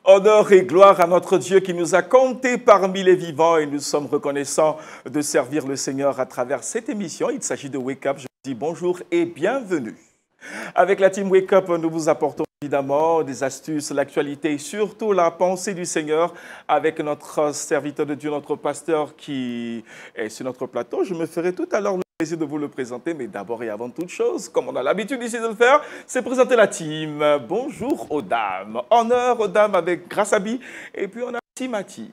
Honneur et gloire à notre Dieu qui nous a comptés parmi les vivants et nous sommes reconnaissants de servir le Seigneur à travers cette émission. Il s'agit de Wake Up. Je vous dis bonjour et bienvenue. Avec la team Wake Up, nous vous apportons évidemment des astuces, l'actualité et surtout la pensée du Seigneur avec notre serviteur de Dieu, notre pasteur qui est sur notre plateau. Je me ferai tout à l'heure le plaisir de vous le présenter, mais d'abord et avant toute chose, comme on a l'habitude ici de le faire, c'est présenter la team. Bonjour aux dames, honneur aux dames avec Grâce Abi et puis on a Timati.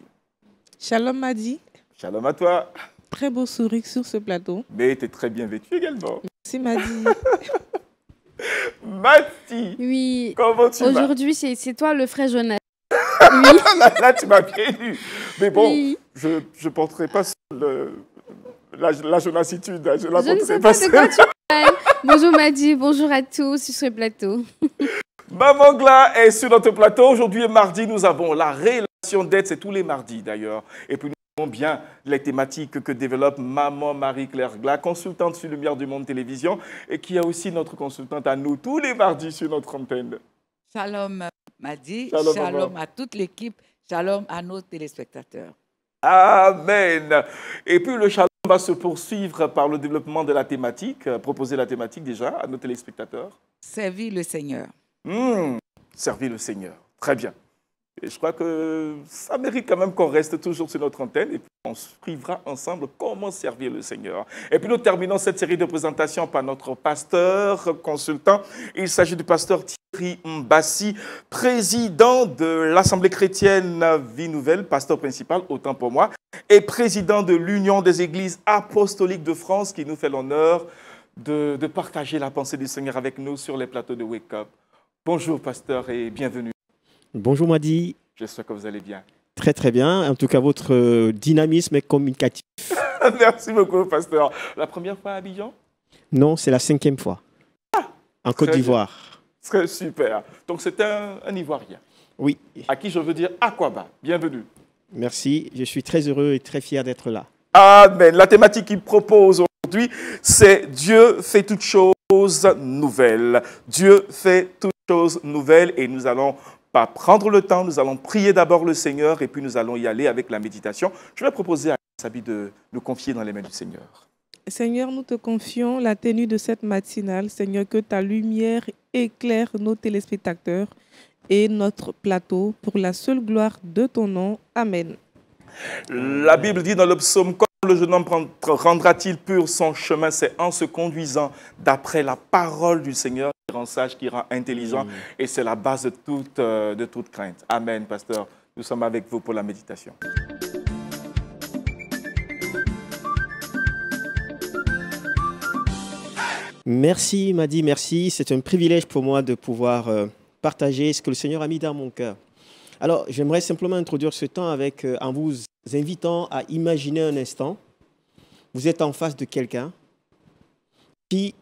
Shalom Madi. Shalom à toi. Très beau sourire sur ce plateau. Mais tu es très bien vêtue également. Merci Madi. Mati, oui. Comment tu vas? Aujourd'hui, c'est toi le frère Jonas. Oui. Là, tu m'as bien lu. Mais bon, oui. je ne porterai pas la jonassitude. Je ne sais pas de quoi tu parles. Bonjour Madi, bonjour à tous sur ce plateau. Maman Gla est sur notre plateau. Aujourd'hui est mardi, nous avons la relation d'aide. C'est tous les mardis d'ailleurs. Et puis nous avons bien les thématiques que développe Maman Marie-Claire Gla, consultante sur Lumière du Monde Télévision et qui est aussi notre consultante à nous tous les mardis sur notre antenne. Shalom Madi, shalom à toute l'équipe, shalom à nos téléspectateurs. Amen. Et puis le shalom va se poursuivre par le développement de la thématique, proposer la thématique déjà à nos téléspectateurs. Servir le Seigneur. Servir le Seigneur, très bien. Et je crois que ça mérite quand même qu'on reste toujours sur notre antenne et puis on suivra ensemble comment servir le Seigneur. Et puis nous terminons cette série de présentations par notre pasteur consultant. Il s'agit du pasteur Thierry Mbassi, président de l'Assemblée chrétienne Vie Nouvelle, pasteur principal, autant pour moi, et président de l'Union des Églises apostoliques de France qui nous fait l'honneur de partager la pensée du Seigneur avec nous sur les plateaux de Wake Up. Bonjour pasteur et bienvenue. Bonjour Madi. J'espère que vous allez bien. Très très bien. En tout cas, votre dynamisme est communicatif. Merci beaucoup, pasteur. La première fois à Abidjan? Non, c'est la 5e fois. En Côte d'Ivoire. Très super. Donc c'est un Ivoirien. Oui. À qui je veux dire Aquaba. Bienvenue. Merci. Je suis très heureux et très fier d'être là. Amen. La thématique qu'il propose aujourd'hui, c'est Dieu fait toutes choses nouvelles. Dieu fait toutes choses nouvelles et nous allons pas prendre le temps, nous allons prier d'abord le Seigneur et puis nous allons y aller avec la méditation. Je vais proposer à Sabi de nous confier dans les mains du Seigneur. Seigneur, nous te confions la tenue de cette matinale. Seigneur, que ta lumière éclaire nos téléspectateurs et notre plateau pour la seule gloire de ton nom. Amen. La Bible dit dans le psaume, comme le jeune homme rendra-t-il pur son chemin, c'est en se conduisant d'après la parole du Seigneur qui rend sage, qui rend intelligent, et c'est la base de toute crainte. Amen, pasteur. Nous sommes avec vous pour la méditation. Merci Madi, merci. C'est un privilège pour moi de pouvoir partager ce que le Seigneur a mis dans mon cœur. Alors, j'aimerais simplement introduire ce temps en vous invitant à imaginer un instant. Vous êtes en face de quelqu'un qui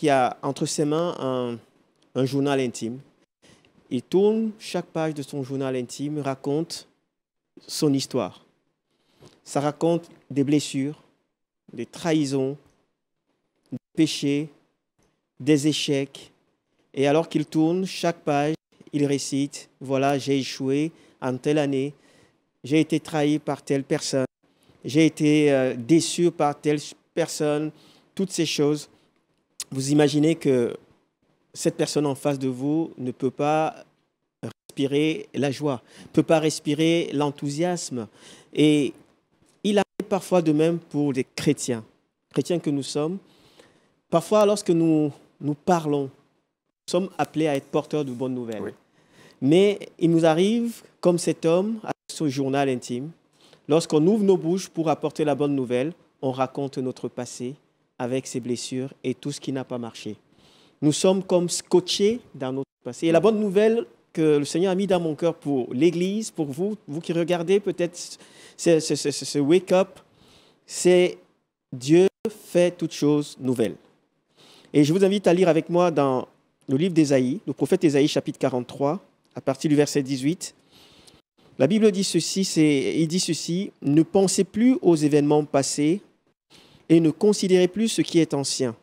a entre ses mains un journal intime. Il tourne chaque page de son journal intime, raconte son histoire. Ça raconte des blessures, des trahisons, des péchés, des échecs. Et alors qu'il tourne chaque page, il récite, voilà, j'ai échoué en telle année, j'ai été trahi par telle personne, j'ai été déçu par telle personne, toutes ces choses. Vous imaginez que cette personne en face de vous ne peut pas respirer la joie, ne peut pas respirer l'enthousiasme. Et il arrive parfois de même pour les chrétiens que nous sommes. Parfois, lorsque nous parlons, nous sommes appelés à être porteurs de bonnes nouvelles. Oui. Mais il nous arrive, comme cet homme, à ce journal intime, lorsqu'on ouvre nos bouches pour apporter la bonne nouvelle, on raconte notre passé avec ses blessures et tout ce qui n'a pas marché. Nous sommes comme scotchés dans notre passé. Et la bonne nouvelle que le Seigneur a mis dans mon cœur pour l'Église, pour vous qui regardez peut-être ce wake-up, c'est Dieu fait toutes choses nouvelles. Et je vous invite à lire avec moi dans le livre d'Ésaïe, le prophète Ésaïe, chapitre 43, à partir du verset 18. La Bible dit ceci, il dit ceci, « Ne pensez plus aux événements passés et ne considérez plus ce qui est ancien.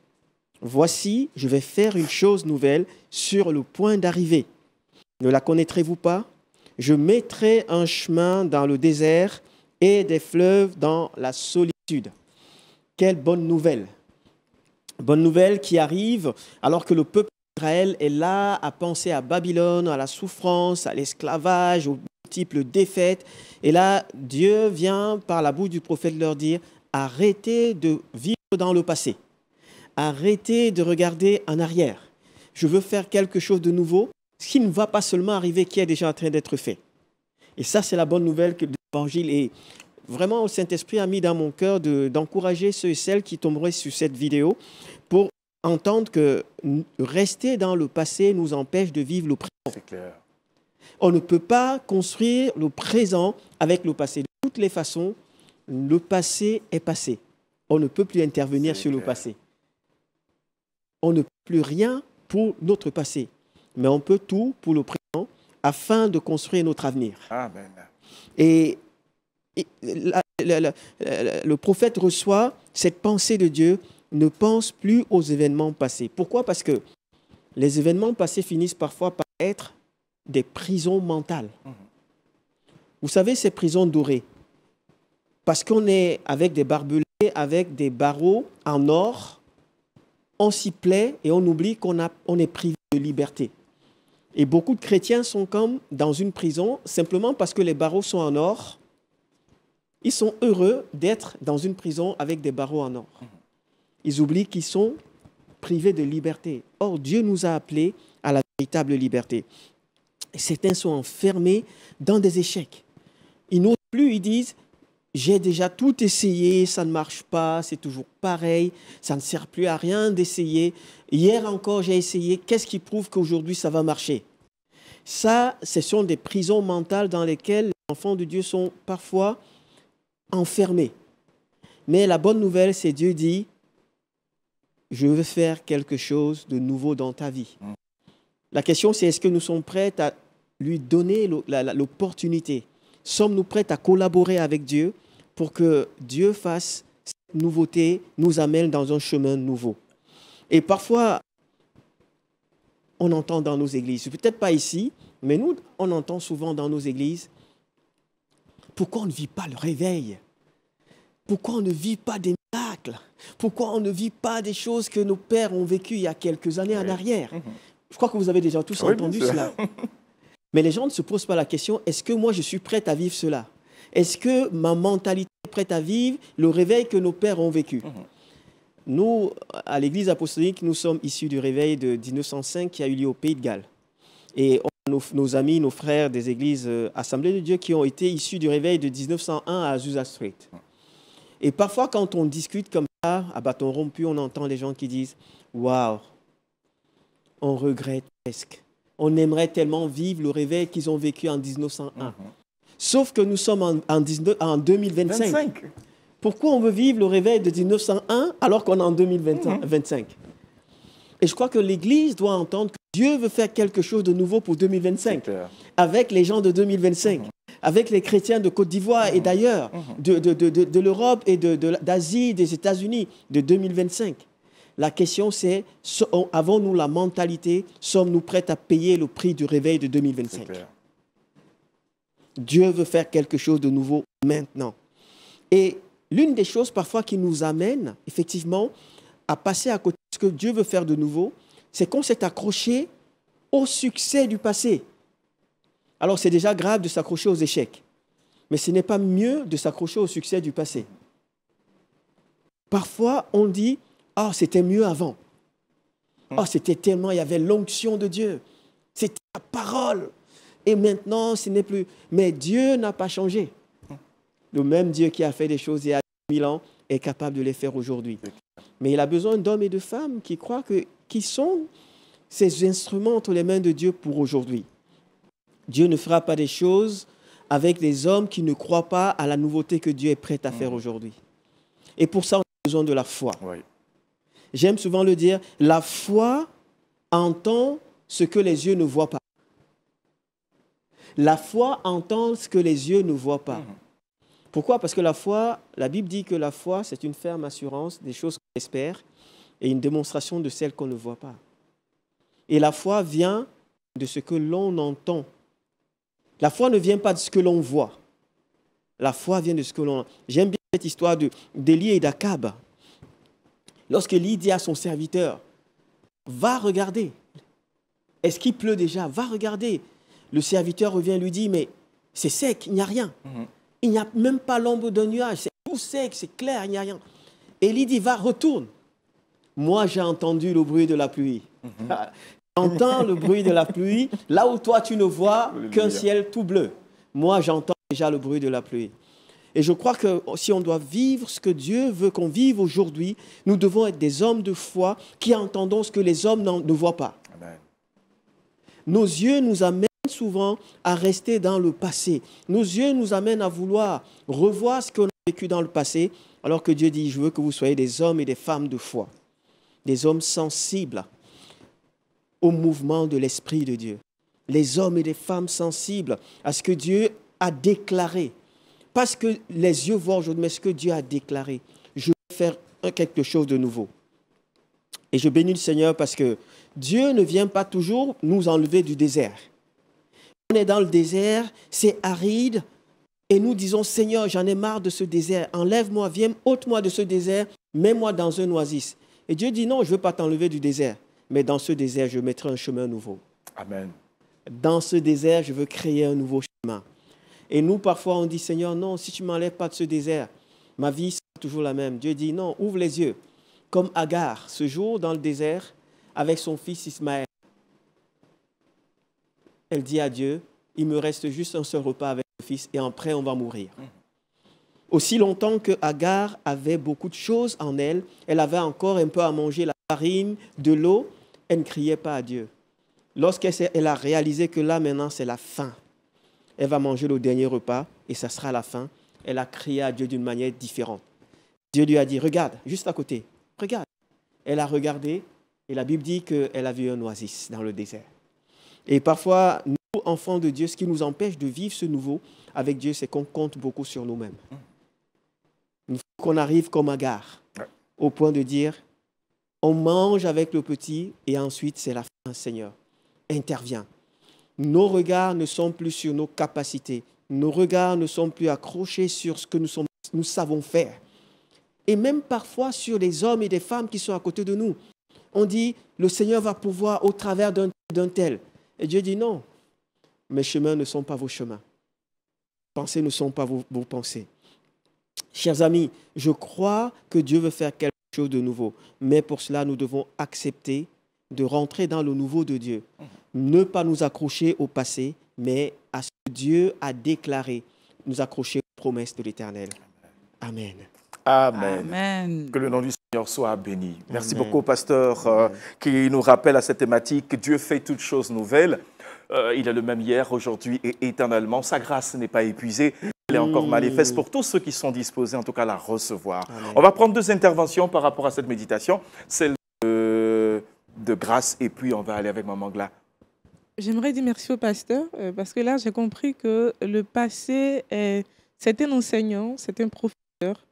Voici, je vais faire une chose nouvelle sur le point d'arriver. Ne la connaîtrez-vous pas? Je mettrai un chemin dans le désert et des fleuves dans la solitude. Quelle bonne nouvelle! Bonne nouvelle qui arrive alors que le peuple d'Israël est là à penser à Babylone, à la souffrance, à l'esclavage, aux multiples défaites. Et là, Dieu vient par la bouche du prophète leur dire, arrêtez de vivre dans le passé. Arrêtez de regarder en arrière. Je veux faire quelque chose de nouveau, ce qui ne va pas seulement arriver, qui est déjà en train d'être fait. Et ça, c'est la bonne nouvelle que l'Évangile est. Vraiment, le Saint-Esprit a mis dans mon cœur d'encourager ceux et celles qui tomberaient sur cette vidéo pour entendre que rester dans le passé nous empêche de vivre le présent. C'est clair. On ne peut pas construire le présent avec le passé. De toutes les façons, le passé est passé. On ne peut plus intervenir sur le passé. On ne peut plus rien pour notre passé. Mais on peut tout pour le présent afin de construire notre avenir. Amen. Et le prophète reçoit cette pensée de Dieu, ne pense plus aux événements passés. Pourquoi? Parce que les événements passés finissent parfois par être des prisons mentales. Vous savez, ces prisons dorées, parce qu'on est avec des barbelés, avec des barreaux en or, on s'y plaît et on oublie qu'on est privé de liberté. Et beaucoup de chrétiens sont comme dans une prison simplement parce que les barreaux sont en or. Ils sont heureux d'être dans une prison avec des barreaux en or. Ils oublient qu'ils sont privés de liberté. Or, Dieu nous a appelés à la véritable liberté. Et certains sont enfermés dans des échecs. Ils n'osent plus, ils disent, j'ai déjà tout essayé, ça ne marche pas, c'est toujours pareil, ça ne sert plus à rien d'essayer. Hier encore, j'ai essayé, qu'est-ce qui prouve qu'aujourd'hui, ça va marcher? Ça, ce sont des prisons mentales dans lesquelles les enfants de Dieu sont parfois enfermés. Mais la bonne nouvelle, c'est Dieu dit, je veux faire quelque chose de nouveau dans ta vie. La question, c'est est-ce que nous sommes prêts à lui donner l'opportunité? Sommes-nous prêts à collaborer avec Dieu pour que Dieu fasse cette nouveauté, nous amène dans un chemin nouveau? Et parfois, on entend dans nos églises, peut-être pas ici, mais nous, on entend souvent dans nos églises, pourquoi on ne vit pas le réveil? Pourquoi on ne vit pas des miracles? Pourquoi on ne vit pas des choses que nos pères ont vécues il y a quelques années en arrière? Je crois que vous avez déjà tous entendu cela. Mais les gens ne se posent pas la question, est-ce que moi je suis prête à vivre cela? Est-ce que ma mentalité est prête à vivre le réveil que nos pères ont vécu? Nous, à l'Église apostolique, nous sommes issus du réveil de 1905 qui a eu lieu au Pays de Galles. Et nos amis, nos frères des églises Assemblées de Dieu qui ont été issus du réveil de 1901 à Azusa Street. Et parfois, quand on discute comme ça, à bâton rompu, on entend les gens qui disent « Waouh, on regrette presque. On aimerait tellement vivre le réveil qu'ils ont vécu en 1901. Sauf que nous sommes en 2025. Pourquoi on veut vivre le réveil de 1901 alors qu'on est en 2025? Et je crois que l'Église doit entendre que Dieu veut faire quelque chose de nouveau pour 2025, avec les gens de 2025, avec les chrétiens de Côte d'Ivoire et d'ailleurs, de l'Europe et d'Asie, des États-Unis, de 2025. La question c'est, avons-nous la mentalité, sommes-nous prêts à payer le prix du réveil de 2025? Dieu veut faire quelque chose de nouveau maintenant. Et l'une des choses parfois qui nous amène effectivement à passer à côté de ce que Dieu veut faire de nouveau, c'est qu'on s'est accroché au succès du passé. Alors c'est déjà grave de s'accrocher aux échecs, mais ce n'est pas mieux de s'accrocher au succès du passé. Parfois on dit, ah, c'était mieux avant. Ah, c'était tellement, il y avait l'onction de Dieu. C'était la parole. Et maintenant, ce n'est plus. Mais Dieu n'a pas changé. Le même Dieu qui a fait des choses il y a 1000 ans est capable de les faire aujourd'hui. Mais il a besoin d'hommes et de femmes qui croient qui sont ces instruments entre les mains de Dieu pour aujourd'hui. Dieu ne fera pas des choses avec des hommes qui ne croient pas à la nouveauté que Dieu est prêt à faire aujourd'hui. Et pour ça, on a besoin de la foi. Oui. J'aime souvent le dire, la foi entend ce que les yeux ne voient pas. La foi entend ce que les yeux ne voient pas. Pourquoi? Parce que la foi, la Bible dit que la foi, c'est une ferme assurance des choses qu'on espère et une démonstration de celles qu'on ne voit pas. Et la foi vient de ce que l'on entend. La foi ne vient pas de ce que l'on voit. La foi vient de ce que l'on... J'aime bien cette histoire d'Élie et d'Akab. Lorsque Élie dit à son serviteur, va regarder. Est-ce qu'il pleut déjà? Va regarder. Le serviteur revient et lui dit, mais c'est sec, il n'y a rien. Il n'y a même pas l'ombre d'un nuage. C'est tout sec, c'est clair, il n'y a rien. Élie dit, va, retourne. Moi, j'ai entendu le bruit de la pluie. J'entends le bruit de la pluie, là où toi, tu ne vois qu'un ciel tout bleu. Moi, j'entends déjà le bruit de la pluie. Et je crois que si on doit vivre ce que Dieu veut qu'on vive aujourd'hui, nous devons être des hommes de foi qui entendons ce que les hommes ne voient pas. Amen. Nos yeux nous amènent souvent à rester dans le passé. Nos yeux nous amènent à vouloir revoir ce qu'on a vécu dans le passé, alors que Dieu dit, je veux que vous soyez des hommes et des femmes de foi, des hommes sensibles au mouvement de l'Esprit de Dieu, les hommes et les femmes sensibles à ce que Dieu a déclaré. Pas ce que les yeux voient aujourd'hui, mais ce que Dieu a déclaré. Je vais faire quelque chose de nouveau. Et je bénis le Seigneur parce que Dieu ne vient pas toujours nous enlever du désert. On est dans le désert, c'est aride, et nous disons, Seigneur, j'en ai marre de ce désert. Enlève-moi, viens, ôte-moi de ce désert, mets-moi dans un oasis. Et Dieu dit, non, je ne veux pas t'enlever du désert, mais dans ce désert, je mettrai un chemin nouveau. Amen. Dans ce désert, je veux créer un nouveau chemin. Et nous, parfois, on dit, Seigneur, non, si tu ne m'enlèves pas de ce désert, ma vie sera toujours la même. Dieu dit, non, ouvre les yeux. Comme Agar, ce jour dans le désert, avec son fils Ismaël. Elle dit à Dieu, il me reste juste un seul repas avec mon fils et après, on va mourir. Aussi longtemps que Agar avait beaucoup de choses en elle, elle avait encore un peu à manger, la farine, de l'eau, elle ne criait pas à Dieu. Lorsqu'elle a réalisé que là, maintenant, c'est la fin, elle va manger le dernier repas et ça sera la fin. Elle a crié à Dieu d'une manière différente. Dieu lui a dit, regarde, juste à côté, regarde. Elle a regardé et la Bible dit qu'elle a vu un oasis dans le désert. Et parfois, nous, enfants de Dieu, ce qui nous empêche de vivre ce nouveau avec Dieu, c'est qu'on compte beaucoup sur nous-mêmes. Il faut qu'on arrive comme Agar, au point de dire, on mange avec le petit et ensuite c'est la fin, Seigneur. Interviens. Nos regards ne sont plus sur nos capacités. Nos regards ne sont plus accrochés sur ce que nous savons faire. Et même parfois sur les hommes et des femmes qui sont à côté de nous. On dit, le Seigneur va pouvoir au travers d'un tel. Et Dieu dit, non, mes chemins ne sont pas vos chemins. Mes pensées ne sont pas vos pensées. Chers amis, je crois que Dieu veut faire quelque chose de nouveau. Mais pour cela, nous devons accepter de rentrer dans le nouveau de Dieu. Ne pas nous accrocher au passé, mais à ce que Dieu a déclaré, nous accrocher aux promesses de l'Éternel. Amen. Amen. Amen. Que le nom du Seigneur soit béni. Merci beaucoup, pasteur, qui nous rappelle à cette thématique que Dieu fait toutes choses nouvelles. Il est le même hier, aujourd'hui et éternellement. Sa grâce n'est pas épuisée. Elle est encore manifeste pour tous ceux qui sont disposés, en tout cas, à la recevoir. Amen. On va prendre deux interventions par rapport à cette méditation. Celle de grâce et puis on va aller avec Maman Gla. J'aimerais dire merci au pasteur parce que là, j'ai compris que le passé, c'est un enseignant, c'est un professeur,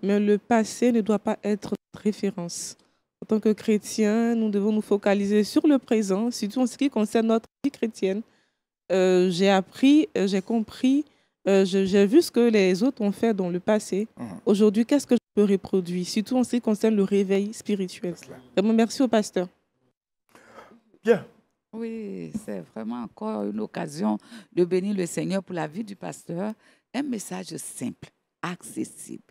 mais le passé ne doit pas être notre référence. En tant que chrétiens, nous devons nous focaliser sur le présent, surtout en ce qui concerne notre vie chrétienne. J'ai appris, j'ai compris, j'ai vu ce que les autres ont fait dans le passé. Aujourd'hui, qu'est-ce que je peux reproduire, surtout en ce qui concerne le réveil spirituel. Vraiment, merci au pasteur. Bien. Oui, c'est vraiment encore une occasion de bénir le Seigneur pour la vie du pasteur. Un message simple, accessible.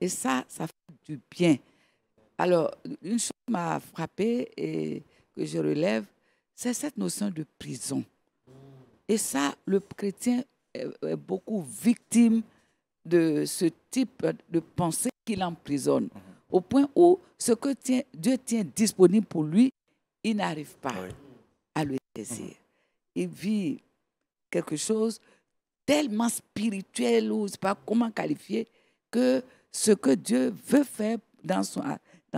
Et ça fait du bien. Alors, une chose m'a frappée et que je relève, c'est cette notion de prison. Et ça, le chrétien est beaucoup victime de ce type de pensée qui l'emprisonne. Au point où ce que Dieu tient disponible pour lui, il n'arrive pas à le saisir. Il vit quelque chose tellement spirituel, ou je ne sais pas comment qualifier, que ce que Dieu veut faire dans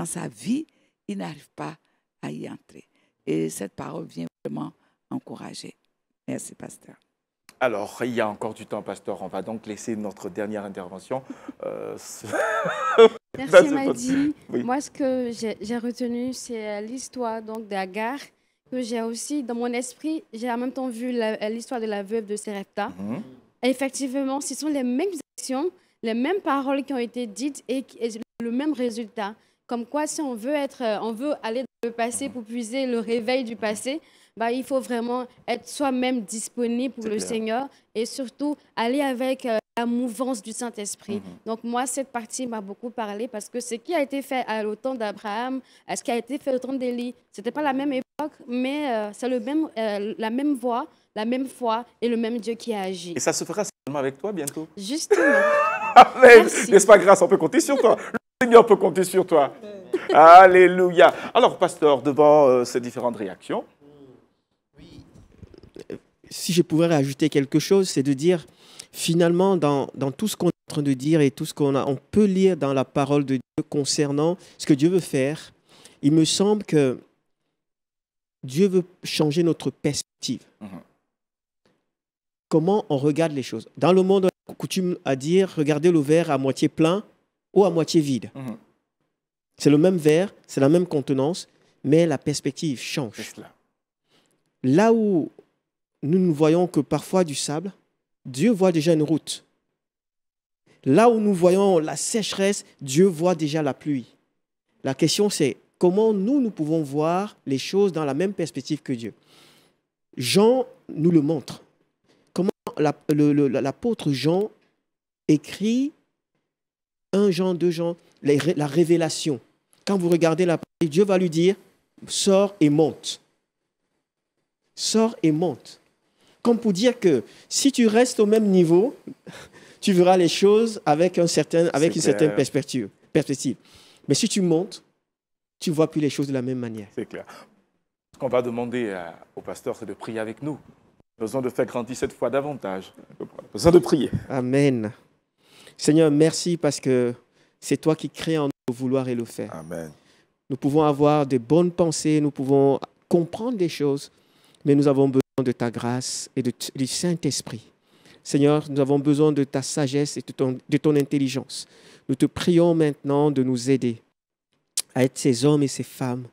sa vie, il n'arrive pas à y entrer. Et cette parole vient vraiment encourager. Merci, pasteur. Alors, il y a encore du temps, pasteur. On va donc laisser notre dernière intervention. Merci, Madi. Oui. Moi, ce que j'ai retenu, c'est l'histoire d'Agar que j'ai aussi, dans mon esprit, j'ai en même temps vu l'histoire de la veuve de Sarepta. Effectivement, ce sont les mêmes actions, les mêmes paroles qui ont été dites et le même résultat. Comme quoi, si on veut aller dans le passé pour puiser le réveil du passé, bah, il faut vraiment être soi-même disponible pour le Seigneur et surtout aller avec la mouvance du Saint-Esprit. Donc moi, cette partie m'a beaucoup parlé parce que ce qui a été fait au temps d'Abraham, ce qui a été fait au temps d'Élie, ce n'était pas la même époque, mais c'est la même voix, la même foi et le même Dieu qui a agi. Et ça se fera seulement avec toi bientôt. Justement. Amen. N'est-ce pas, grâce, on peut compter sur toi. Le Seigneur peut compter sur toi. Alléluia. Alors, pasteur, devant ces différentes réactions, si je pouvais rajouter quelque chose, c'est de dire, finalement, dans tout ce qu'on est en train de dire et tout ce on peut lire dans la parole de Dieu concernant ce que Dieu veut faire, il me semble que Dieu veut changer notre perspective. Comment on regarde les choses. Dans le monde, on a coutume à dire, regardez le verre à moitié plein ou à moitié vide. C'est le même verre, c'est la même contenance, mais la perspective change. Là où nous ne voyons que parfois du sable, Dieu voit déjà une route. Là où nous voyons la sécheresse, Dieu voit déjà la pluie. La question, c'est comment nous pouvons voir les choses dans la même perspective que Dieu. Jean nous le montre. Comment l'apôtre Jean écrit 1 Jean, 2 Jean, la révélation. Quand vous regardez la parole, Dieu va lui dire, sors et monte. Sors et monte. Comme pour dire que si tu restes au même niveau, tu verras les choses avec une certaine perspective. Mais si tu montes, tu ne vois plus les choses de la même manière. C'est clair. Ce qu'on va demander au pasteur, c'est de prier avec nous. Besoin de faire grandir cette foi davantage. Besoin de prier. Amen. Seigneur, merci parce que c'est toi qui crées en nous le vouloir et le faire. Amen. Nous pouvons avoir de bonnes pensées, nous pouvons comprendre les choses, mais nous avons besoin de ta grâce et du Saint-Esprit. Seigneur, nous avons besoin de ta sagesse et de ton intelligence. Nous te prions maintenant de nous aider à être ces hommes et ces femmes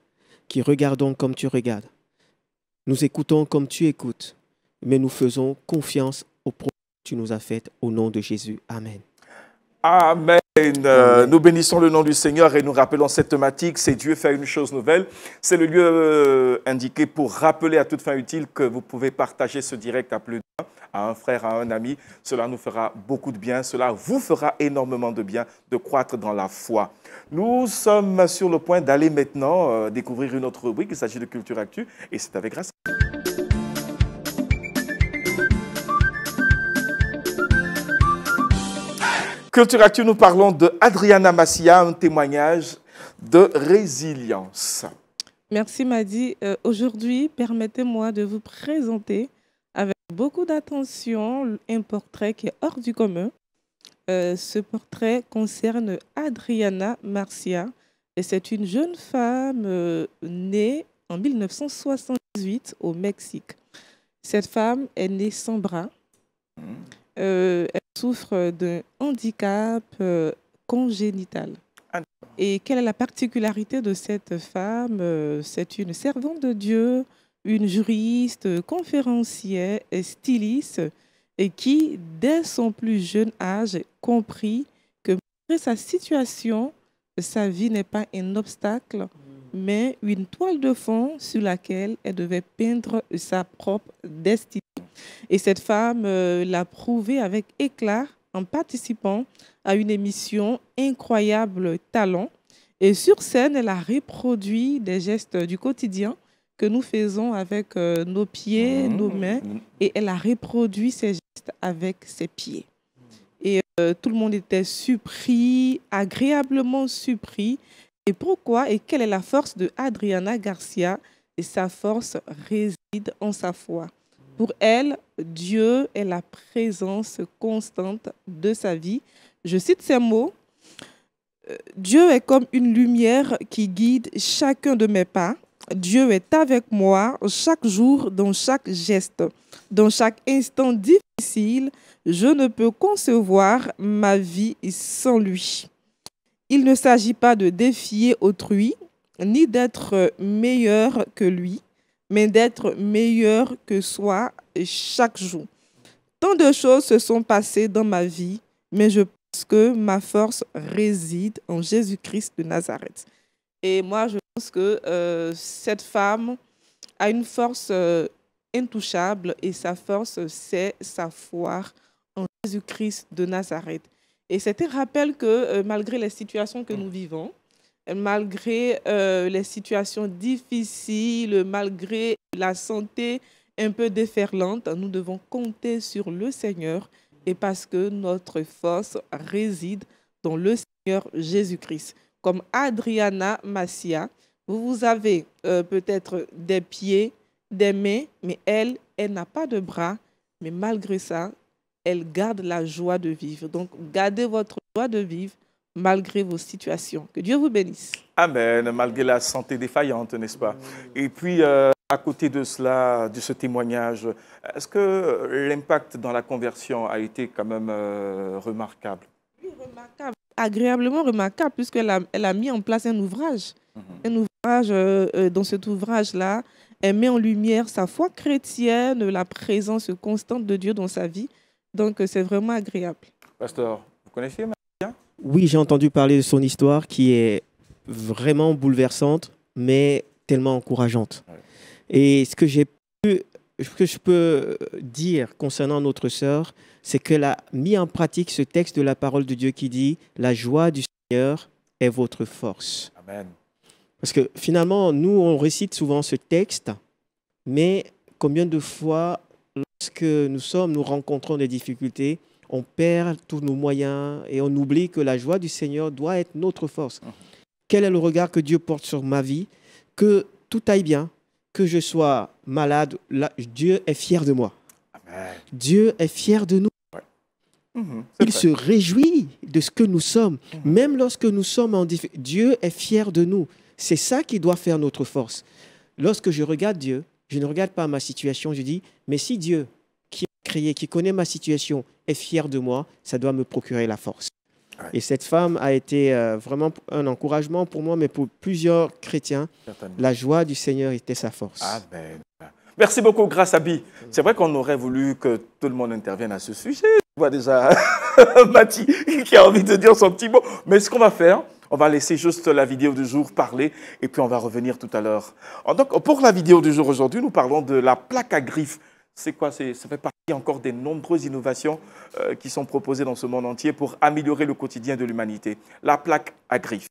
qui regardons comme tu regardes. Nous écoutons comme tu écoutes, mais nous faisons confiance aux promesses que tu nous as faites au nom de Jésus. Amen. Amen. Nous bénissons le nom du Seigneur et nous rappelons cette thématique, c'est Dieu fait une chose nouvelle. C'est le lieu indiqué pour rappeler à toute fin utile que vous pouvez partager ce direct à plus d'un, à un frère, à un ami. Cela nous fera beaucoup de bien, cela vous fera énormément de bien de croître dans la foi. Nous sommes sur le point d'aller maintenant découvrir une autre rubrique, il s'agit de Culture Actu et c'est avec grâce. Culture Actu, nous parlons de Adriana Massia, un témoignage de résilience. Merci Madi. Aujourd'hui, permettez-moi de vous présenter avec beaucoup d'attention un portrait qui est hors du commun. Ce portrait concerne Adriana Massia et c'est une jeune femme née en 1978 au Mexique. Cette femme est née sans bras. Elle souffre d'un handicap congénital. Et quelle est la particularité de cette femme? C'est une servante de Dieu, une juriste, conférencière, styliste, et qui, dès son plus jeune âge, comprit que malgré sa situation, sa vie n'est pas un obstacle, mais une toile de fond sur laquelle elle devait peindre sa propre destinée. Et cette femme l'a prouvé avec éclat en participant à une émission Incroyable Talent. Et sur scène, elle a reproduit des gestes du quotidien que nous faisons avec nos pieds, nos mains. Et elle a reproduit ces gestes avec ses pieds. Et tout le monde était surpris, agréablement surpris. Et pourquoi et quelle est la force de Adriana Garcia? Et sa force réside en sa foi. Pour elle, Dieu est la présence constante de sa vie. Je cite ces mots. Dieu est comme une lumière qui guide chacun de mes pas. Dieu est avec moi chaque jour, dans chaque geste, dans chaque instant difficile. Je ne peux concevoir ma vie sans lui. Il ne s'agit pas de défier autrui, ni d'être meilleur que lui, mais d'être meilleur que soi chaque jour. Tant de choses se sont passées dans ma vie, mais je pense que ma force réside en Jésus-Christ de Nazareth. Et moi, je pense que cette femme a une force intouchable et sa force, c'est sa foi en Jésus-Christ de Nazareth. Et c'est un rappel que malgré les situations que nous vivons, malgré les situations difficiles, malgré la santé un peu déferlante, nous devons compter sur le Seigneur et parce que notre force réside dans le Seigneur Jésus-Christ. Comme Adriana Massia, vous avez peut-être des pieds, des mains, mais elle n'a pas de bras, mais malgré ça, elle garde la joie de vivre. Donc, gardez votre joie de vivre malgré vos situations. Que Dieu vous bénisse. Amen, malgré la santé défaillante, n'est-ce pas? Et puis, à côté de cela, de ce témoignage, est-ce que l'impact dans la conversion a été quand même remarquable? Oui, remarquable, agréablement remarquable, puisqu'elle a mis en place un ouvrage. Un ouvrage, dans cet ouvrage-là, elle met en lumière sa foi chrétienne, la présence constante de Dieu dans sa vie. Donc, c'est vraiment agréable. Pasteur, vous connaissez Maria? Oui, j'ai entendu parler de son histoire qui est vraiment bouleversante, mais tellement encourageante. Ouais. Et ce que je peux dire concernant notre sœur, c'est qu'elle a mis en pratique ce texte de la parole de Dieu qui dit « La joie du Seigneur est votre force ». Amen. Parce que finalement, nous, on récite souvent ce texte, mais combien de fois, lorsque nous rencontrons des difficultés, on perd tous nos moyens et on oublie que la joie du Seigneur doit être notre force. Quel est le regard que Dieu porte sur ma vie? Que tout aille bien, que je sois malade, là, Dieu est fier de moi. Amen. Dieu est fier de nous. Il se réjouit de ce que nous sommes. Même lorsque nous sommes en difficulté, Dieu est fier de nous. C'est ça qui doit faire notre force. Lorsque je regarde Dieu, je ne regarde pas ma situation, je dis, mais si Dieu, qui a créé, qui connaît ma situation, est fier de moi, ça doit me procurer la force. Ouais. Et cette femme a été vraiment un encouragement pour moi, mais pour plusieurs chrétiens. Certainement. La joie du Seigneur était sa force. Amen. Merci beaucoup, Grâce Abi. C'est vrai qu'on aurait voulu que tout le monde intervienne à ce sujet. Je vois déjà Mathie qui a envie de dire son petit mot. Mais ce qu'on va faire, on va laisser juste la vidéo du jour parler et puis on va revenir tout à l'heure. Donc, pour la vidéo du jour aujourd'hui, nous parlons de la plaque à griffes. C'est quoi? Ça fait partie encore des nombreuses innovations qui sont proposées dans ce monde entier pour améliorer le quotidien de l'humanité. La plaque à griffes.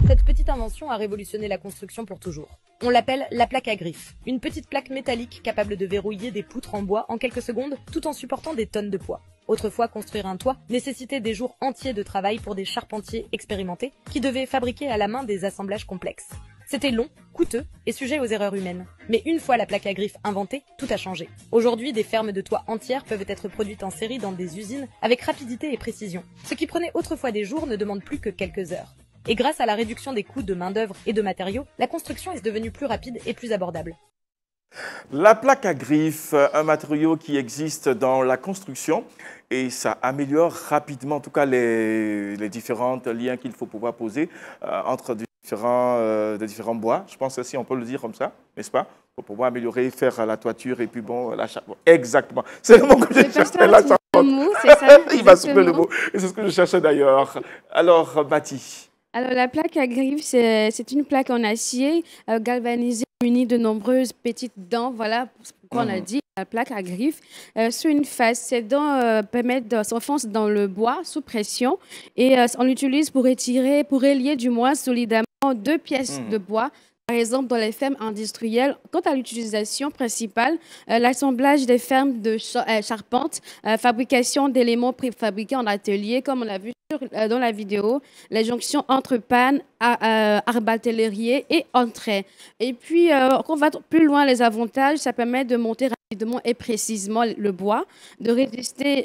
Cette petite invention a révolutionné la construction pour toujours. On l'appelle la plaque à griffes, une petite plaque métallique capable de verrouiller des poutres en bois en quelques secondes tout en supportant des tonnes de poids. Autrefois, construire un toit nécessitait des jours entiers de travail pour des charpentiers expérimentés qui devaient fabriquer à la main des assemblages complexes. C'était long, coûteux et sujet aux erreurs humaines. Mais une fois la plaque à griffes inventée, tout a changé. Aujourd'hui, des fermes de toits entières peuvent être produites en série dans des usines avec rapidité et précision. Ce qui prenait autrefois des jours ne demande plus que quelques heures. Et grâce à la réduction des coûts de main-d'œuvre et de matériaux, la construction est devenue plus rapide et plus abordable. La plaque à griffes, un matériau qui existe dans la construction et ça améliore rapidement, en tout cas, les différents liens qu'il faut pouvoir poser entre différents bois. Je pense que si on peut le dire comme ça, n'est-ce pas? Pour pouvoir améliorer, faire la toiture et puis bon, la charpente. Exactement. C'est le mot que je cherchais, la charpente. Il va souffler le mot. Et c'est ce que je cherchais d'ailleurs. Alors, Mathie. Alors, la plaque à griffes, c'est une plaque en acier galvanisée, munie de nombreuses petites dents. Voilà pourquoi on a dit la plaque à griffes. Sur une face, ces dents permettent de s'enfoncer dans le bois sous pression et on l'utilise pour étirer, pour relier du moins solidement deux pièces de bois. Par exemple, dans les fermes industrielles, quant à l'utilisation principale, l'assemblage des fermes de charpente, fabrication d'éléments préfabriqués en atelier, comme on l'a vu dans la vidéo, les jonctions entre pannes, arbatelleriers et entrées. Et puis, quand on va plus loin, les avantages, ça permet de monter rapidement et précisément le bois, de résister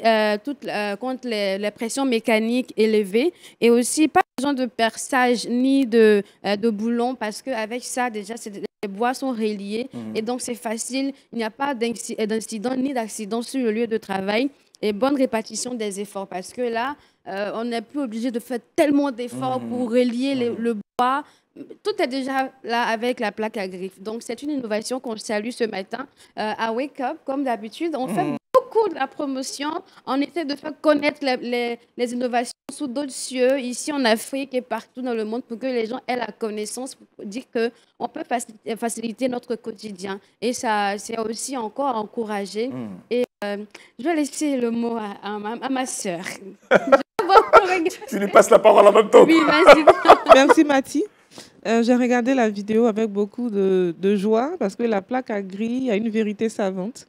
contre les pressions mécaniques élevées et aussi pas besoin de perçage ni de boulons parce qu'avec ça, déjà, les bois sont reliés et donc c'est facile. Il n'y a pas d'incident ni d'accident sur le lieu de travail et bonne répartition des efforts parce que là, On n'est plus obligé de faire tellement d'efforts pour relier le bois. Tout est déjà là avec la plaque à griffe. Donc, c'est une innovation qu'on salue ce matin à Wake Up. Comme d'habitude, on fait beaucoup de la promotion. On essaie de faire connaître les innovations sous d'autres cieux, ici en Afrique et partout dans le monde, pour que les gens aient la connaissance, pour dire qu'on peut faciliter notre quotidien. Et ça, c'est aussi encore encouragé. Et je vais laisser le mot à ma sœur. Tu lui passes la parole en même temps. Oui, vas-y. Merci Mathie. J'ai regardé la vidéo avec beaucoup de joie parce que la plaque à grille a une vérité savante.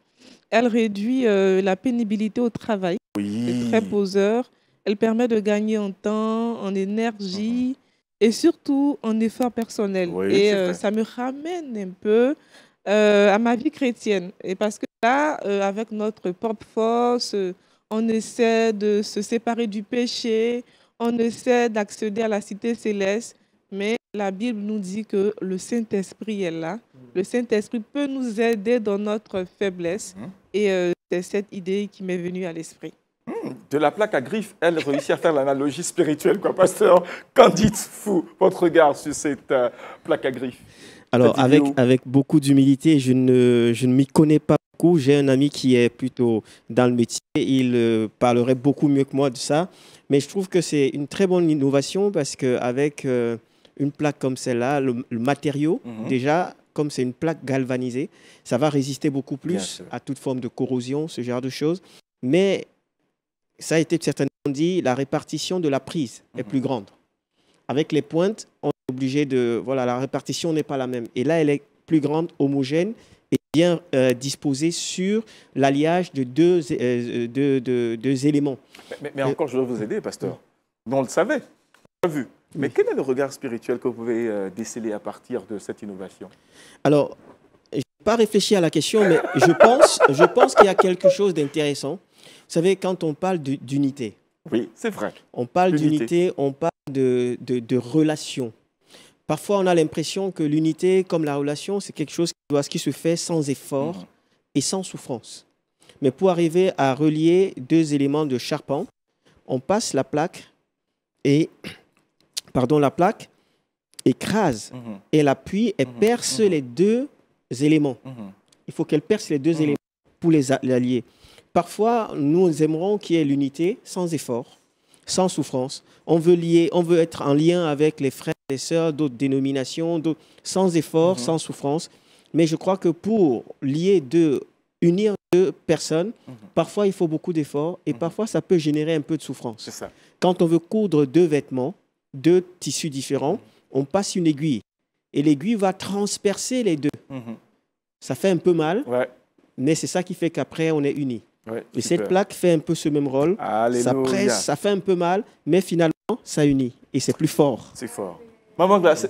Elle réduit la pénibilité au travail. C'est très poseur. Elle permet de gagner en temps, en énergie et surtout en effort personnel. Et ça me ramène un peu à ma vie chrétienne. Et parce que là, avec notre propre force, on essaie de se séparer du péché, on essaie d'accéder à la cité céleste. Mais la Bible nous dit que le Saint-Esprit est là. Le Saint-Esprit peut nous aider dans notre faiblesse. Et c'est cette idée qui m'est venue à l'esprit. De la plaque à griffe, elle réussit à faire l'analogie spirituelle, quoi, pasteur. Qu'en dites-vous, votre regard sur cette plaque à griffe? Alors, avec beaucoup d'humilité, je ne m'y connais pas beaucoup. J'ai un ami qui est plutôt dans le métier. Il parlerait beaucoup mieux que moi de ça. Mais je trouve que c'est une très bonne innovation parce qu'avec une plaque comme celle-là, le matériau, déjà, comme c'est une plaque galvanisée, ça va résister beaucoup plus à toute forme de corrosion, ce genre de choses. Mais ça a été certainement dit, la répartition de la prise est plus grande. Avec les pointes, on est obligé de... Voilà, la répartition n'est pas la même. Et là, elle est plus grande, homogène et bien disposée sur l'alliage de deux éléments. Mais encore, je dois vous aider, pasteur. On le savait, on l'a vu. Mais quel est le regard spirituel que vous pouvez déceler à partir de cette innovation? Alors, je n'ai pas réfléchi à la question, mais je pense qu'il y a quelque chose d'intéressant. Vous savez, quand on parle d'unité, oui, c'est vrai. On parle d'unité, on parle de relation. Parfois, on a l'impression que l'unité, comme la relation, c'est quelque chose qui se fait sans effort et sans souffrance. Mais pour arriver à relier deux éléments de charpente, on passe la plaque et... la plaque écrase et l'appui et perce les deux éléments. Il faut qu'elle perce les deux éléments pour les allier. Parfois, nous aimerons qu'il y ait l'unité sans effort, sans souffrance. On veut être en lien avec les frères et les sœurs d'autres dénominations, sans effort, sans souffrance. Mais je crois que pour unir deux personnes, parfois il faut beaucoup d'efforts et parfois ça peut générer un peu de souffrance. C'est ça. Quand on veut coudre deux vêtements, deux tissus différents, on passe une aiguille. Et l'aiguille va transpercer les deux. Ça fait un peu mal, mais c'est ça qui fait qu'après, on est unis. Et cette plaque fait un peu ce même rôle. Ça presse, ça fait un peu mal, mais finalement, ça unit. Et c'est plus fort. C'est fort. Maman Glace,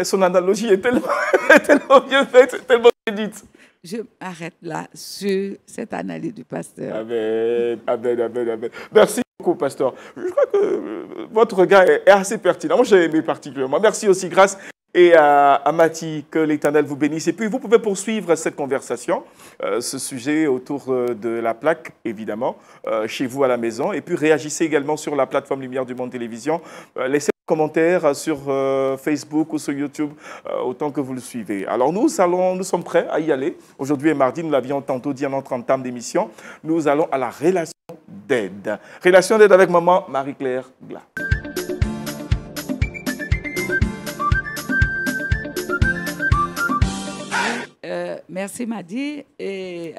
son analogie est tellement bien faite, tellement bien dite. Je m'arrête là sur cette analyse du pasteur. Amen, amen, amen, amen. Merci beaucoup, pasteur. Je crois que votre regard est assez pertinent. Moi, j'ai aimé particulièrement. Merci aussi, grâce et à Mathie, que l'Éternel vous bénisse. Et puis, vous pouvez poursuivre cette conversation, ce sujet autour de la plaque, évidemment, chez vous à la maison. Et puis, réagissez également sur la plateforme Lumière du Monde Télévision. Laissez commentaires sur Facebook ou sur YouTube, autant que vous le suivez. Alors nous sommes prêts à y aller. Aujourd'hui est mardi, nous l'avions tantôt dit en notre entame d'émission. Nous allons à la relation d'aide. Relation d'aide avec maman Marie-Claire Glas. Merci Madi. Et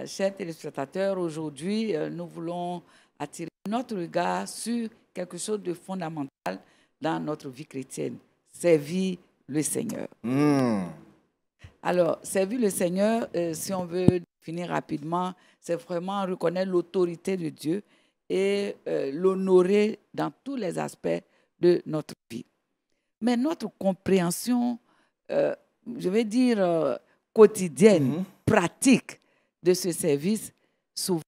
chers téléspectateurs, aujourd'hui, nous voulons attirer notre regard sur quelque chose de fondamental dans notre vie chrétienne, servir le Seigneur. Alors, servir le Seigneur, si on veut définir rapidement, c'est vraiment reconnaître l'autorité de Dieu et l'honorer dans tous les aspects de notre vie. Mais notre compréhension, je vais dire quotidienne, pratique de ce service, souvent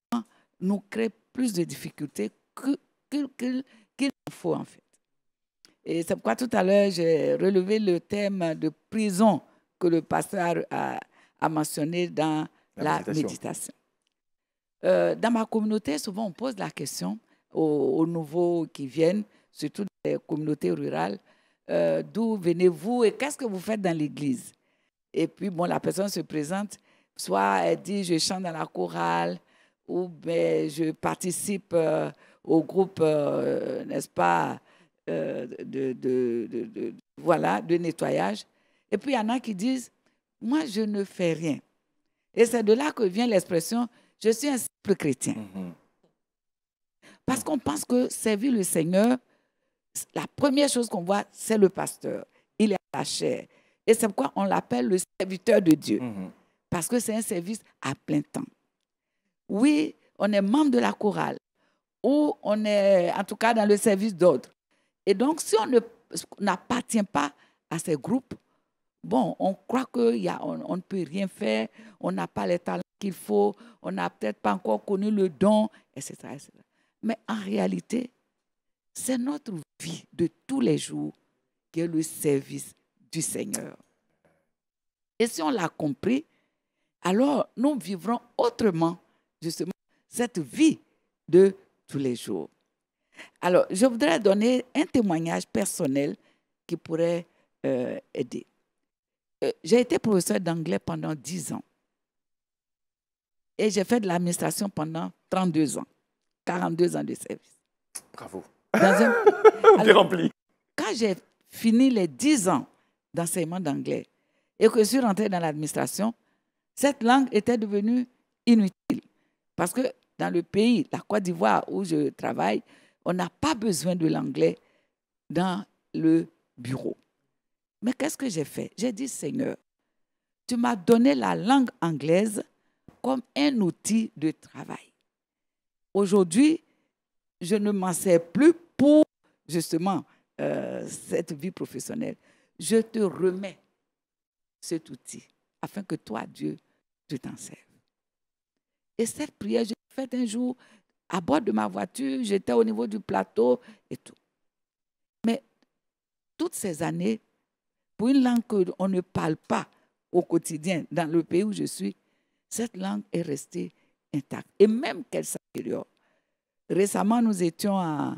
nous crée plus de difficultés qu'il faut en fait. Et c'est pourquoi tout à l'heure, j'ai relevé le thème de prison que le pasteur a mentionné dans la méditation. Dans ma communauté, souvent on pose la question, aux nouveaux qui viennent, surtout dans les communautés rurales, d'où venez-vous et qu'est-ce que vous faites dans l'église? Et puis, bon, la personne se présente, soit elle dit, je chante dans la chorale, ou ben, je participe au groupe, n'est-ce pas, voilà, de nettoyage. Et puis, il y en a qui disent, moi, je ne fais rien. Et c'est de là que vient l'expression, je suis un simple chrétien. Parce qu'on pense que servir le Seigneur, la première chose qu'on voit, c'est le pasteur. Il est à la chair. Et c'est pourquoi on l'appelle le serviteur de Dieu. Parce que c'est un service à plein temps. Oui, on est membre de la chorale, ou on est, en tout cas, dans le service d'autres. Et donc, si on n'appartient pas à ces groupes, bon, on croit qu'on ne peut rien faire, on n'a pas les talents qu'il faut, on n'a peut-être pas encore connu le don, etc., etc. Mais en réalité, c'est notre vie de tous les jours qui est le service du Seigneur. Et si on l'a compris, alors nous vivrons autrement, justement, cette vie de tous les jours. Alors, je voudrais donner un témoignage personnel qui pourrait aider. J'ai été professeur d'anglais pendant 10 ans. Et j'ai fait de l'administration pendant 32 ans. 42 ans de service. Bravo. Bien rempli. Quand j'ai fini les 10 ans d'enseignement d'anglais et que je suis rentrée dans l'administration, cette langue était devenue inutile. Parce que dans le pays, la Côte d'Ivoire où je travaille, on n'a pas besoin de l'anglais dans le bureau. Mais qu'est-ce que j'ai fait? J'ai dit, Seigneur, tu m'as donné la langue anglaise comme un outil de travail. Aujourd'hui, je ne m'en sers plus pour, justement, cette vie professionnelle. Je te remets cet outil afin que toi, Dieu, tu t'en serves. Et cette prière, je l'ai faite un jour à bord de ma voiture, j'étais au niveau du plateau et tout. Mais toutes ces années, pour une langue qu'on ne parle pas au quotidien dans le pays où je suis, cette langue est restée intacte. Et même qu'elle s'améliore. Récemment, nous étions à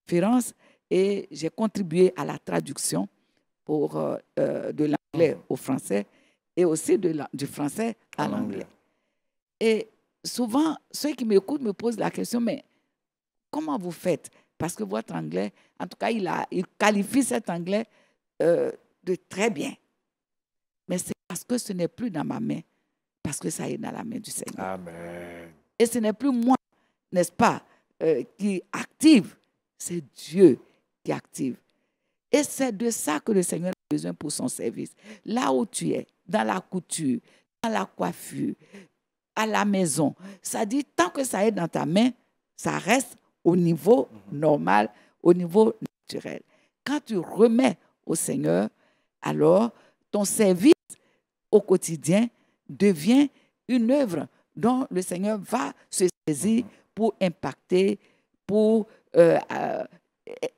Florence et j'ai contribué à la traduction pour, de l'anglais au français et aussi du français à l'anglais. Et souvent, ceux qui m'écoutent me posent la question, mais comment vous faites? Parce que votre anglais, en tout cas, il qualifie cet anglais de très bien. Mais c'est parce que ce n'est plus dans ma main, parce que ça est dans la main du Seigneur. Amen. Et ce n'est plus moi, n'est-ce pas, qui active, c'est Dieu qui active. Et c'est de ça que le Seigneur a besoin pour son service. Là où tu es, dans la couture, dans la coiffure, à la maison, ça dit, tant que ça est dans ta main, ça reste au niveau normal, au niveau naturel. Quand tu remets au Seigneur, alors ton service au quotidien devient une œuvre dont le Seigneur va se saisir pour impacter, pour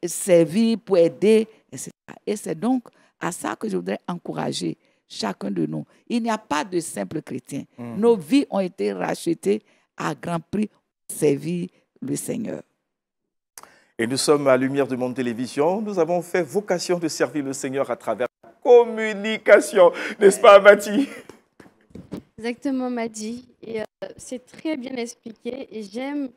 servir, pour aider, etc. Et c'est donc à ça que je voudrais encourager chacun de nous. Il n'y a pas de simples chrétiens. Nos vies ont été rachetées à grand prix pour servir le Seigneur. Et nous sommes à Lumière du Monde Télévision. Nous avons fait vocation de servir le Seigneur à travers la communication. N'est-ce pas, Mathie? Exactement, Madi. Et c'est très bien expliqué. Et j'aime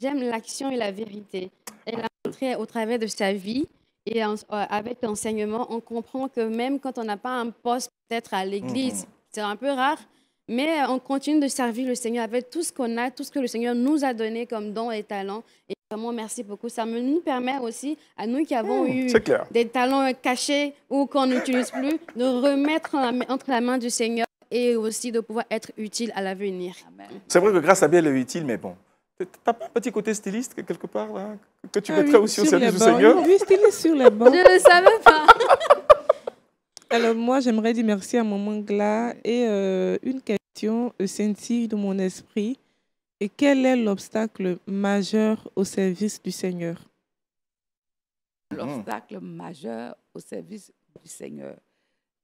l'action et la vérité. Elle a montré au travers de sa vie. Et avec l'enseignement, on comprend que même quand on n'a pas un poste peut-être à l'église, c'est un peu rare, mais on continue de servir le Seigneur avec tout ce qu'on a, tout ce que le Seigneur nous a donné comme dons et talents. Et vraiment, merci beaucoup. Ça nous permet aussi, à nous qui avons eu des talents cachés ou qu'on n'utilise plus, de remettre entre la main du Seigneur et aussi de pouvoir être utile à l'avenir. C'est vrai que grâce à Biel est utile, mais bon. Tu n'as pas un petit côté styliste quelque part là, que tu mettrais aussi au service du Seigneur? Oui, styliste sur les bancs. Je ne le savais pas. Alors moi, j'aimerais dire merci à Maman Gla et une question scintille de mon esprit. Et quel est l'obstacle majeur au service du Seigneur? L'obstacle majeur au service du Seigneur,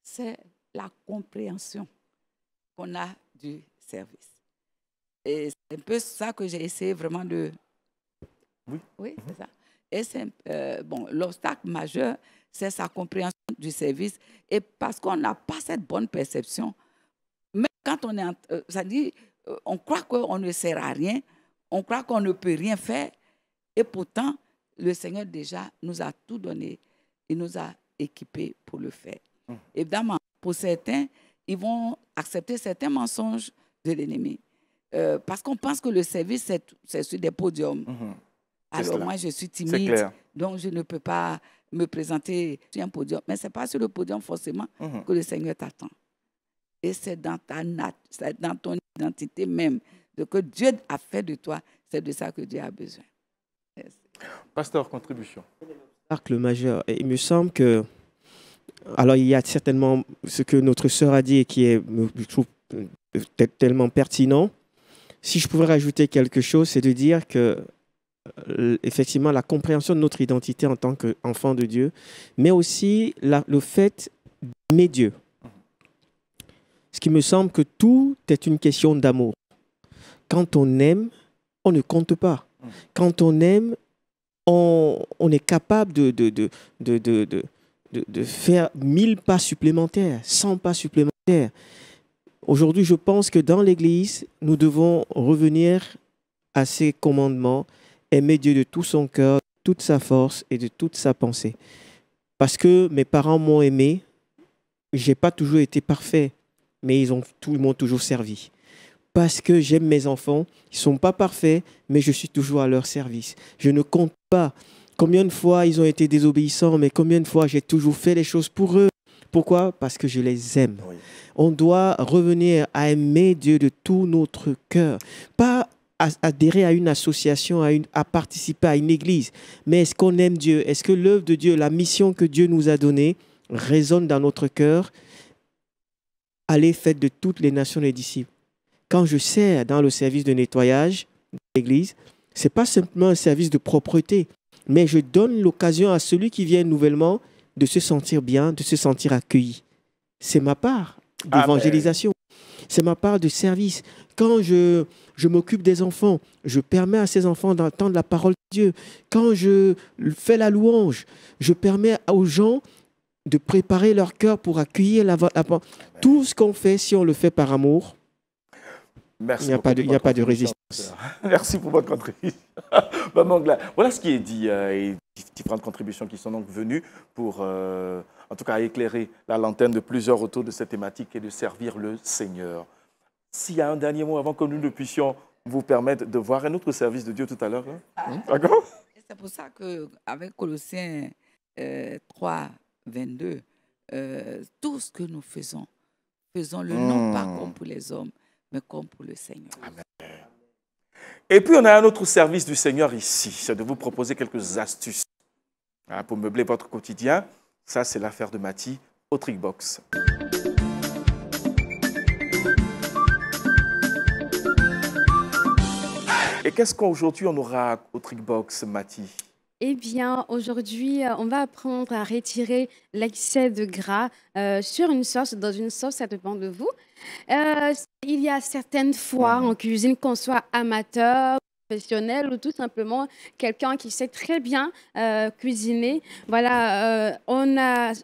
c'est la compréhension qu'on a du service. Et c'est un peu ça que j'ai essayé vraiment de Oui, c'est ça. Et c'est, bon, l'obstacle majeur, c'est sa compréhension du service. Et parce qu'on n'a pas cette bonne perception, même quand on est, ça dit, on croit qu'on ne sert à rien, on croit qu'on ne peut rien faire, et pourtant, le Seigneur déjà nous a tout donné, il nous a équipés pour le faire. Évidemment, pour certains, ils vont accepter certains mensonges de l'ennemi, parce qu'on pense que le service, c'est sur des podiums. Alors moi, je suis timide, donc je ne peux pas me présenter sur un podium. Mais ce n'est pas sur le podium forcément que le Seigneur t'attend. Et c'est dans ton identité même, de que Dieu a fait de toi, c'est de ça que Dieu a besoin. Merci. Pasteur, contribution. L'obstacle majeur, il me semble que, alors il y a certainement ce que notre sœur a dit et qui est, je trouve, tellement pertinent. Si je pouvais rajouter quelque chose, c'est de dire que effectivement la compréhension de notre identité en tant qu'enfant de Dieu, mais aussi le fait d'aimer Dieu. Ce qui me semble que tout est une question d'amour. Quand on aime, on ne compte pas. Quand on aime, on est capable de faire 1000 pas supplémentaires, 100 pas supplémentaires. Aujourd'hui, je pense que dans l'Église, nous devons revenir à ces commandements, aimer Dieu de tout son cœur, de toute sa force et de toute sa pensée. Parce que mes parents m'ont aimé, je n'ai pas toujours été parfait, mais ils m'ont toujours servi. Parce que j'aime mes enfants, ils ne sont pas parfaits, mais je suis toujours à leur service. Je ne compte pas combien de fois ils ont été désobéissants, mais combien de fois j'ai toujours fait les choses pour eux. Pourquoi? Parce que je les aime. Oui. On doit revenir à aimer Dieu de tout notre cœur. Pas adhérer à une association, à participer à une église. Mais est-ce qu'on aime Dieu? Est-ce que l'œuvre de Dieu, la mission que Dieu nous a donnée, résonne dans notre cœur? Allez, faites de toutes les nations les disciples. Quand je sers dans le service de nettoyage de l'église, ce n'est pas simplement un service de propreté, mais je donne l'occasion à celui qui vient nouvellement de se sentir bien, de se sentir accueilli. C'est ma part d'évangélisation. C'est ma part de service. Quand je m'occupe des enfants, je permets à ces enfants d'entendre la parole de Dieu. Quand je fais la louange, je permets aux gens de préparer leur cœur pour accueillir la parole. Tout ce qu'on fait, si on le fait par amour, merci, il n'y a pas de résistance. Merci pour votre contribution. Voilà ce qui est dit et différentes contributions qui sont donc venues pour, en tout cas, éclairer la lanterne de plusieurs autour de cette thématique et de servir le Seigneur. S'il y a un dernier mot avant que nous ne puissions vous permettre de voir un autre service de Dieu tout à l'heure. D'accord? C'est pour ça qu'avec Colossiens 3, 22, tout ce que nous faisons, faisons-le non pas comme pour les hommes, mais comme pour le Seigneur. Amen. Et puis, on a un autre service du Seigneur ici, c'est de vous proposer quelques astuces pour meubler votre quotidien. Ça, c'est l'affaire de Mathie au Trickbox. Et qu'est-ce qu'aujourd'hui on aura au Trickbox, Mathie? Eh bien, aujourd'hui, on va apprendre à retirer l'excès de gras sur une sauce. Dans une sauce, ça dépend de vous. Il y a certaines fois en cuisine, qu'on soit amateur, professionnel ou tout simplement quelqu'un qui sait très bien cuisiner. Voilà, on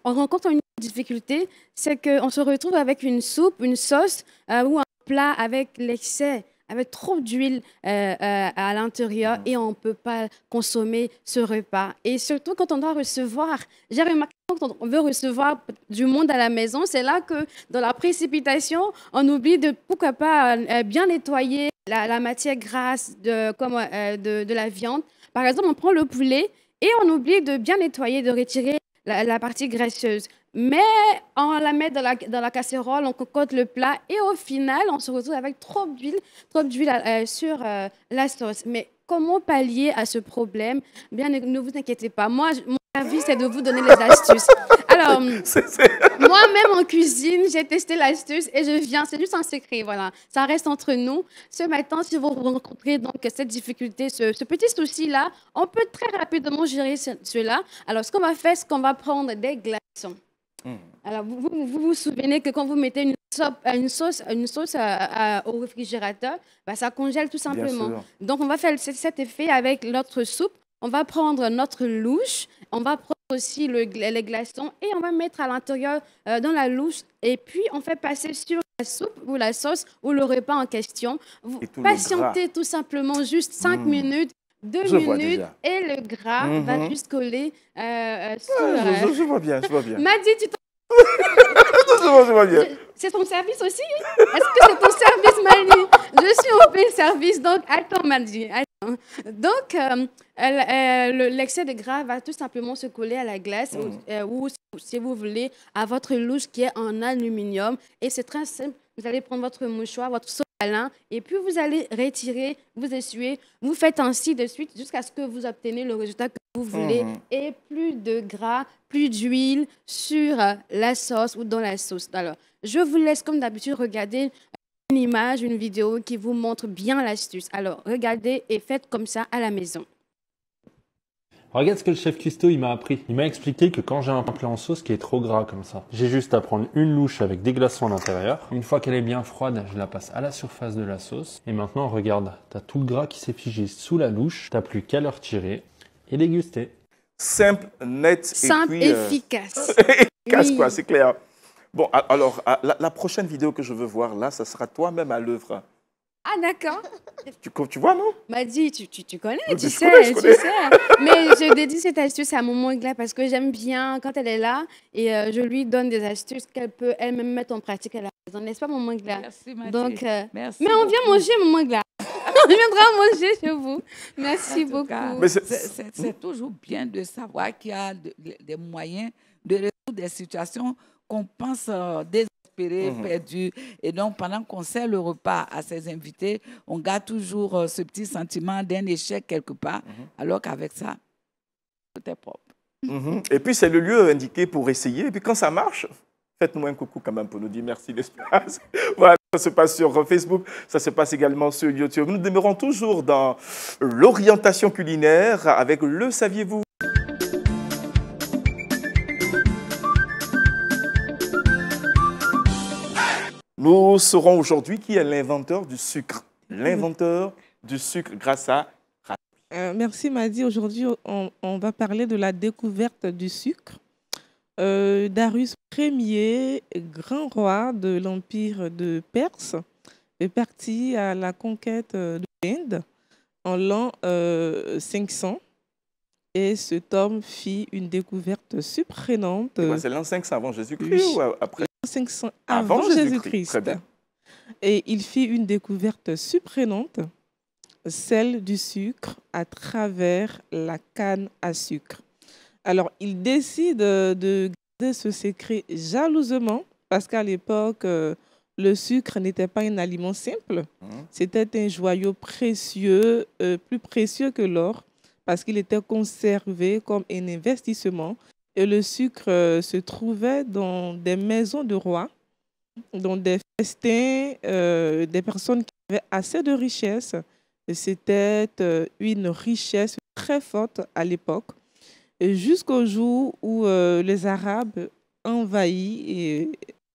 rencontre une difficulté, c'est qu'on se retrouve avec une soupe, une sauce ou un plat avec l'excès, avec trop d'huile à l'intérieur et on ne peut pas consommer ce repas. Et surtout quand on doit recevoir, j'ai remarqué quand on veut recevoir du monde à la maison, c'est là que dans la précipitation, on oublie de, pourquoi pas, bien nettoyer la matière grasse de la viande. Par exemple, on prend le poulet et on oublie de bien nettoyer, de retirer la partie graisseuse. Mais on la met dans la casserole, on cocotte le plat et au final, on se retrouve avec trop d'huile sur la sauce. Mais comment pallier à ce problème? Bien, ne vous inquiétez pas. Moi, mon avis, c'est de vous donner les astuces. Alors, moi-même en cuisine, j'ai testé l'astuce et c'est juste un secret, voilà. Ça reste entre nous. Ce matin, si vous rencontrez donc cette difficulté, ce petit souci-là, on peut très rapidement gérer cela. Alors, ce qu'on va faire, c'est qu'on va prendre des glaçons. Alors, vous souvenez que quand vous mettez une sauce au réfrigérateur, bah, ça congèle tout simplement. Donc, on va faire cet effet avec notre soupe. On va prendre notre louche, on va prendre aussi les glaçons et on va mettre à l'intérieur dans la louche. Et puis, on fait passer sur la soupe ou la sauce ou le repas en question. Vous patientez tout simplement juste 5 minutes. 2 minutes et le gras va juste coller sur... Je vois bien, je vois bien. Madi, tu t'en... je vois bien. C'est ton service aussi? Est-ce que c'est ton service, Madi? Je suis au plein service, donc attends, Madi. Attends. Donc, l'excès de gras va tout simplement se coller à la glace ou, si vous voulez, à votre louche qui est en aluminium. Et c'est très simple. Vous allez prendre votre mouchoir, votre sopalin, et puis vous allez retirer, vous essuyez, vous faites ainsi de suite jusqu'à ce que vous obtenez le résultat que vous voulez. Et plus de gras, plus d'huile sur la sauce ou dans la sauce. Alors, je vous laisse comme d'habitude regarder une image, une vidéo qui vous montre bien l'astuce. Alors, regardez et faites comme ça à la maison. Regarde ce que le chef cuistot il m'a appris. Il m'a expliqué que quand j'ai un plat en sauce qui est trop gras comme ça, j'ai juste à prendre une louche avec des glaçons à l'intérieur. Une fois qu'elle est bien froide, je la passe à la surface de la sauce. Et maintenant, regarde, t'as tout le gras qui s'est figé sous la louche. T'as plus qu'à le retirer et déguster. Simple, net simple, et puis, efficace. Efficace, quoi, c'est clair. Bon, alors, la prochaine vidéo que je veux voir, là, ça sera toi-même à l'œuvre. Ah, d'accord. Tu vois, non? Madi, tu connais, oui, tu sais. Mais je dédie cette astuce à Maman Igla parce que j'aime bien quand elle est là et je lui donne des astuces qu'elle peut elle-même mettre en pratique à la maison. N'est-ce pas, Maman Igla? Merci, Madi. Donc, merci mais on vient manger, Maman Igla. On viendra manger chez vous. Merci beaucoup. C'est toujours bien de savoir qu'il y a des moyens de résoudre des situations qu'on pense désespérées, perdues. Et donc, pendant qu'on sert le repas à ses invités, on garde toujours ce petit sentiment d'un échec quelque part, alors qu'avec ça, tout est propre. Et puis, c'est le lieu indiqué pour essayer. Et puis, quand ça marche, faites-nous un coucou quand même pour nous dire merci d'espace. Voilà, ça se passe sur Facebook, ça se passe également sur YouTube. Nous demeurons toujours dans l'orientation culinaire avec le saviez-vous? Nous saurons aujourd'hui qui est l'inventeur du sucre. L'inventeur du sucre grâce à... Merci Madi. Aujourd'hui, on va parler de la découverte du sucre. Darius Ier, grand roi de l'Empire de Perse, est parti à la conquête de l'Inde en l'an 500. Et cet homme fit une découverte surprenante. C'est l'an 500 avant Jésus-Christ ou après? 500 avant Jésus-Christ. Et il fit une découverte surprenante, celle du sucre à travers la canne à sucre. Alors, il décide de garder ce secret jalousement parce qu'à l'époque, le sucre n'était pas un aliment simple. C'était un joyau précieux, plus précieux que l'or, parce qu'il était conservé comme un investissement. Et le sucre se trouvait dans des maisons de rois, dans des festins, des personnes qui avaient assez de richesse. C'était une richesse très forte à l'époque. Jusqu'au jour où les Arabes envahissent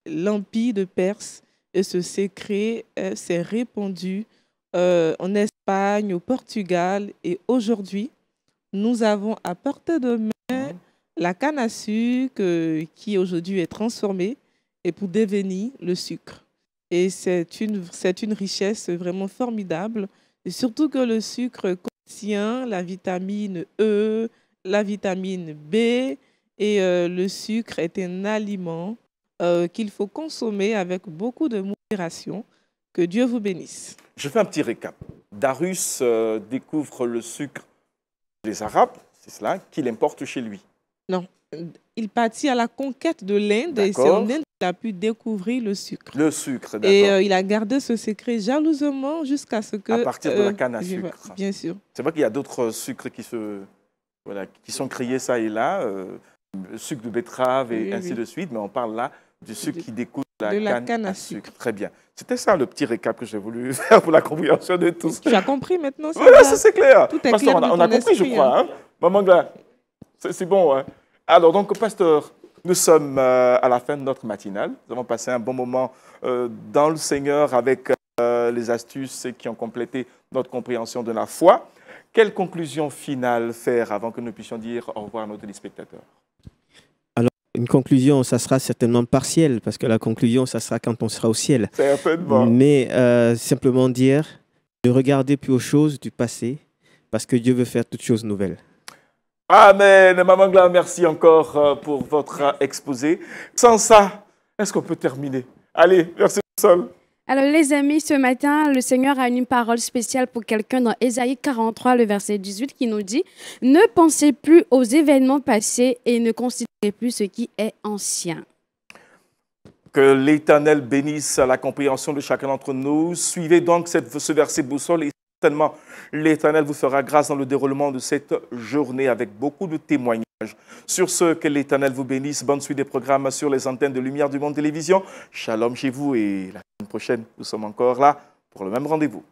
l'Empire de Perse et ce secret s'est répandu en Espagne, au Portugal. Et aujourd'hui, nous avons à portée de main la canne à sucre qui aujourd'hui est transformée et pour devenir le sucre. Et c'est une richesse vraiment formidable. Et surtout que le sucre contient la vitamine E, la vitamine B et le sucre est un aliment qu'il faut consommer avec beaucoup de modération. Que Dieu vous bénisse. Je fais un petit récap. Darius découvre le sucre des Arabes, c'est cela, qu'il importe chez lui. Non, il partit à la conquête de l'Inde et c'est en Inde qu'il a pu découvrir le sucre. Le sucre, d'accord. Et il a gardé ce secret jalousement jusqu'à ce que... À partir de la canne à sucre. Bien sûr. C'est vrai qu'il y a d'autres sucres qui sont créés ça et là, le sucre de betterave et ainsi de suite, mais on parle là du sucre qui découle de la canne à sucre. Très bien. C'était ça le petit récap que j'ai voulu faire pour la compréhension de tous. Tu as compris maintenant? Oui, ça c'est clair. Tout est clair. On a compris, je crois. Hein. Maman Gla, c'est bon. Hein. Alors, donc, pasteur, Nous sommes à la fin de notre matinale. Nous avons passé un bon moment dans le Seigneur avec les astuces qui ont complété notre compréhension de la foi. Quelle conclusion finale faire avant que nous puissions dire au revoir à nos téléspectateurs? Alors, une conclusion, ça sera certainement partielle, parce que la conclusion, ça sera quand on sera au ciel. Certainement. Mais simplement dire, ne regardez plus aux choses du passé, parce que Dieu veut faire toutes choses nouvelles. Amen. Maman Gla, merci encore pour votre exposé. Sans ça, est-ce qu'on peut terminer? Allez, merci Sol. Alors les amis, ce matin, le Seigneur a une parole spéciale pour quelqu'un dans Ésaïe 43, le verset 18, qui nous dit « Ne pensez plus aux événements passés et ne considérez plus ce qui est ancien. » Que l'Éternel bénisse la compréhension de chacun d'entre nous. Suivez donc ce verset boussole et certainement l'Éternel vous fera grâce dans le déroulement de cette journée avec beaucoup de témoignages. Sur ce, que l'Éternel vous bénisse. Bonne suite des programmes sur les antennes de Lumière du Monde Télévision. Shalom chez vous et la semaine prochaine, nous sommes encore là pour le même rendez-vous.